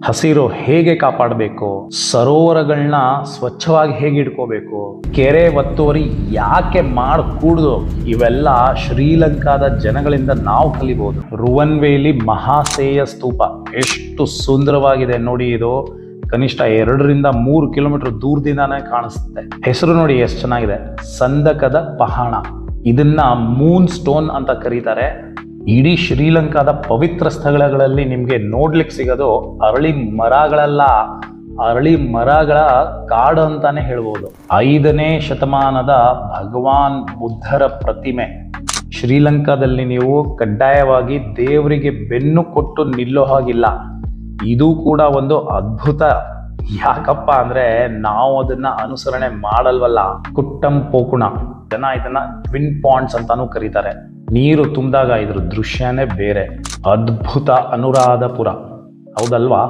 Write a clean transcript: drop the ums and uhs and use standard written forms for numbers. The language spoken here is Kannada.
ಹಸಿರು ಹೇಗೆ ಕಾಪಾಡಬೇಕು, ಸರೋವರಗಳನ್ನ ಸ್ವಚ್ಛವಾಗಿ ಹೇಗೆ ಇಟ್ಕೋಬೇಕು, ಕೆರೆ ಒತ್ತುವರಿ ಯಾಕೆ ಮಾಡಕೂಡ್ದು, ಇವೆಲ್ಲ ಶ್ರೀಲಂಕಾದ ಜನಗಳಿಂದ ನಾವು ಕಲಿಬಹುದು. ರುವನ್ವೇಲಿ ಮಹಾಸೇಯ ಸ್ತೂಪ ಎಷ್ಟು ಸುಂದರವಾಗಿದೆ ನೋಡಿ. ಇದು ಕನಿಷ್ಠ 2-3 ಕಿಲೋಮೀಟರ್ ದೂರದಿಂದಾನೇ ಕಾಣಿಸುತ್ತೆ. ಹೆಸರು ನೋಡಿ ಎಷ್ಟು ಚೆನ್ನಾಗಿದೆ, ಸಂದಕದ ಪಹಾಣ. ಇದನ್ನ ಮೂನ್ ಸ್ಟೋನ್ ಅಂತ ಕರೀತಾರೆ. ಇಡೀ ಶ್ರೀಲಂಕಾದ ಪವಿತ್ರ ಸ್ಥಳಗಳಲ್ಲಿ ನಿಮ್ಗೆ ನೋಡ್ಲಿಕ್ಕೆ ಸಿಗೋದು ಅರಳಿ ಮರಗಳಲ್ಲ, ಅರಳಿ ಮರಗಳ ಕಾಡು ಅಂತಾನೆ ಹೇಳ್ಬೋದು. 5ನೇ ಶತಮಾನದ ಭಗವಾನ್ ಬುದ್ಧರ ಪ್ರತಿಮೆ. ಶ್ರೀಲಂಕಾದಲ್ಲಿ ನೀವು ಕಡ್ಡಾಯವಾಗಿ ದೇವರಿಗೆ ಬೆನ್ನು ಕೊಟ್ಟು ನಿಲ್ಲೋ ಹಾಗಿಲ್ಲ. ಇದು ಕೂಡ ಒಂದು ಅದ್ಭುತ. ಯಾಕಪ್ಪ ಅಂದ್ರೆ ನಾವು ಅದನ್ನ ಅನುಸರಣೆ ಮಾಡಲ್ವಲ್ಲ. ಕುಟ್ಟಂ ಪೋಕುಣ, ಜನ ಇದನ್ನ ಟ್ವಿನ್ ಪಾಂಡ್ಸ್ ಅಂತಾನೂ ಕರೀತಾರೆ. ನೀರು ತುಂಬಿದಾಗ ಇದ್ರ ದೃಶ್ಯನೇ ಬೇರೆ. ಅದ್ಭುತ. ಅನುರಾಧಪುರ, ಹೌದಲ್ವಾ?